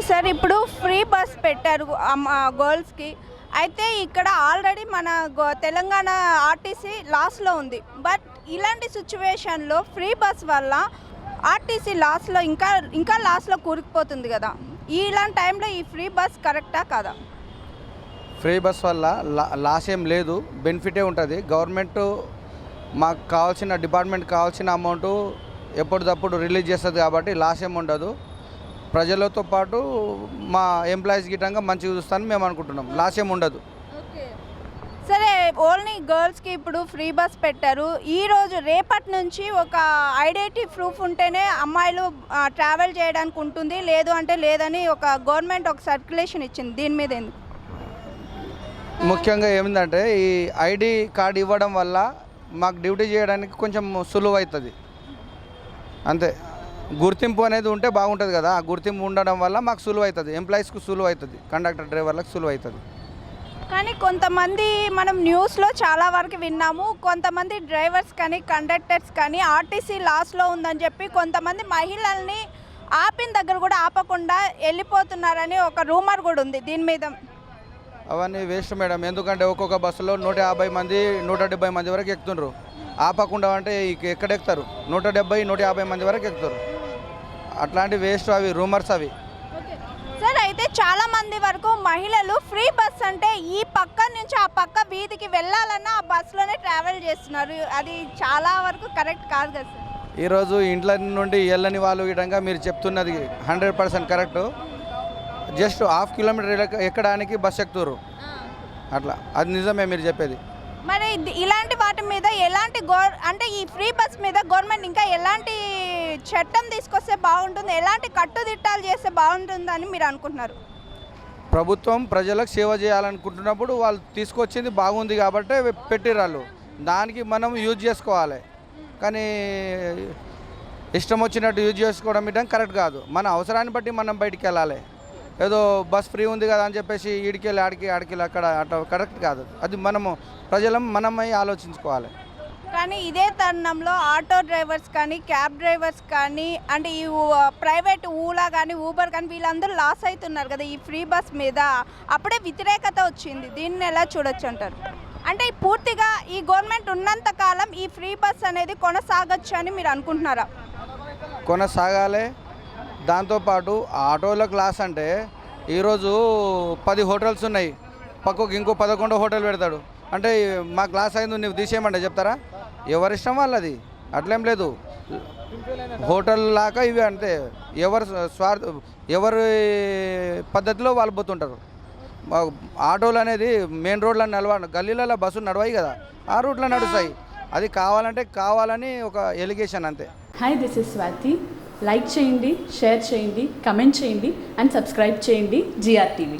Sir ఇప్పుడు free bus పెట్టారు గర్ల్స్కి. అయితే ఇక్కడ ఆల్రెడీ మన తెలంగాణ ఆర్టీసీ లాస్లో ఉంది. బట్ ఇలాంటి సిచ్యువేషన్లో ఫ్రీ బస్ వల్ల ఆర్టీసీ లాస్లో ఇంకా లాస్లో కూరుకుపోతుంది కదా. ఇలాంటి టైంలో ఈ ఫ్రీ బస్ కరెక్టా కదా? ఫ్రీ బస్ వల్ల లాస్ ఏం లేదు, బెనిఫిటే ఉంటుంది. గవర్నమెంట్ మాకు కావాల్సిన డిపార్ట్మెంట్ కావాల్సిన అమౌంట్ ఎప్పటికప్పుడు రిలీజ్ చేస్తుంది కాబట్టి లాస్ ఏం ఉండదు. ప్రజలతో పాటు మా ఎంప్లాయీస్ గిట్టంగా మంచిగా చూస్తానని మేము అనుకుంటున్నాం. లాస్ ఏం ఉండదు. సరే, ఓన్లీ గర్ల్స్కి ఇప్పుడు ఫ్రీ బస్ పెట్టారు. ఈరోజు రేపటి నుంచి ఒక ఐడెంటిటీ ప్రూఫ్ ఉంటేనే అమ్మాయిలు ట్రావెల్ చేయడానికి ఉంటుంది, లేదు అంటే లేదని ఒక గవర్నమెంట్ ఒక సర్క్యులేషన్ ఇచ్చింది. దీని మీద ఎందుకు? ముఖ్యంగా ఏమిందంటే ఈ ఐడి కార్డు ఇవ్వడం వల్ల మాకు డ్యూటీ చేయడానికి కొంచెం సులువు అవుతుంది. అంతే, గుర్తింపు అనేది ఉంటే బాగుంటుంది కదా. ఆ గుర్తింపు ఉండడం వల్ల మాకు సులువు అవుతుంది, ఎంప్లాయీస్కు సులువు అవుతుంది, కండక్టర్ డ్రైవర్లకు సులువు అవుతుంది. కానీ కొంతమంది మనం న్యూస్లో చాలా వరకు విన్నాము, కొంతమంది డ్రైవర్స్ కానీ కండక్టర్స్ కానీ ఆర్టీసీ లాస్లో ఉందని చెప్పి కొంతమంది మహిళల్ని ఆపిన దగ్గర కూడా ఆపకుండా వెళ్ళిపోతున్నారని ఒక రూమర్ కూడా ఉంది. దీని మీద అవన్నీ వేస్ట్ మేడం. ఎందుకంటే ఒక్కొక్క బస్సులో 150 మంది 170 మంది వరకు ఎక్కుతుండ్రు. ఆపకుండా అంటే ఎక్కడ ఎక్కుతారు? 170 150 మంది వరకు ఎక్కుతారు. అట్లాంటి వేస్ట్, అవి రూమర్స్ అవి. సార్, అయితే చాలా మంది వరకు మహిళలు ఫ్రీ బస్ అంటే ఈ పక్క నుంచి ఆ పక్క వీధికి వెళ్ళాలన్నా ఆ బస్సులోనే ట్రావెల్ చేస్తున్నారు. అది చాలా వరకు కరెక్ట్ కాదు కదా సార్? ఈరోజు ఇంట్లో నుండి వెళ్ళని వాళ్ళు విధంగా మీరు చెప్తున్నది 100% కరెక్ట్. జస్ట్ ½ కిలోమీటర్ ఎక్కడానికి బస్ ఎక్కుతారు. అట్లా అది నిజమే మీరు చెప్పేది. మరి ఇలాంటి వాటి మీద ఎలాంటి అంటే ఈ ఫ్రీ బస్ మీద గవర్నమెంట్ ఇంకా ఎలాంటి చట్టం తీసుకొస్తే బాగుంటుంది, ఎలాంటి కట్టుదిట్టాలు చేస్తే బాగుంటుందని మీరు అనుకుంటున్నారు? ప్రభుత్వం ప్రజలకు సేవ చేయాలనుకుంటున్నప్పుడు వాళ్ళు తీసుకొచ్చింది బాగుంది కాబట్టి పెట్టిరాళ్ళు, దానికి మనం యూజ్ చేసుకోవాలి. కానీ ఇష్టం వచ్చినట్టు యూజ్ చేసుకోవడం ఇటం కరెక్ట్ కాదు. మన అవసరాన్ని బట్టి మనం బయటికి వెళ్ళాలి. ఏదో బస్ ఫ్రీ ఉంది కదా అని చెప్పేసి ఈడికెళ్ళి ఆడికి అక్కడ అట్లా కరెక్ట్ కాదు. అది మనమై ఆలోచించుకోవాలి. కానీ ఇదే తరుణంలో ఆటో డ్రైవర్స్ కానీ క్యాబ్ డ్రైవర్స్ కానీ అంటే ఈ ప్రైవేట్ ఊలా కానీ ఊబర్ కానీ వీళ్ళందరూ లాస్ అవుతున్నారు కదా ఈ ఫ్రీ బస్ మీద. అప్పుడే వ్యతిరేకత వచ్చింది. దీన్ని ఎలా చూడొచ్చు అంటారు? అంటే పూర్తిగా ఈ గవర్నమెంట్ ఉన్నంత కాలం ఈ ఫ్రీ బస్ అనేది కొనసాగచ్చు అని మీరు అనుకుంటున్నారా? కొనసాగాలి. దాంతోపాటు ఆటోల క్లాస్ అంటే ఈరోజు 10 హోటల్స్ ఉన్నాయి, పక్కకు ఇంకో 11 హోటల్ పెడతాడు. అంటే మా క్లాస్ అయింది నువ్వు తీసేయమంటే చెప్తారా? ఎవరిష్టం వాళ్ళది, అట్లేం లేదు. హోటల్ లాగా ఇవి అంతే, ఎవరి పద్ధతిలో వాళ్ళు పోతుంటారు. ఆటోలు అనేది మెయిన్ రోడ్లో గల్లీలలో బస్సులు నడవాయి కదా, ఆ రూట్లో నడుస్తాయి. అది కావాలని ఒక ఎలిగేషన్ అంతే. Hi, this is Swathi. Like చేయండి, షేర్ చేయండి, కమెంట్ చేయండి అండ్ సబ్స్క్రైబ్ చేయండి GR TV.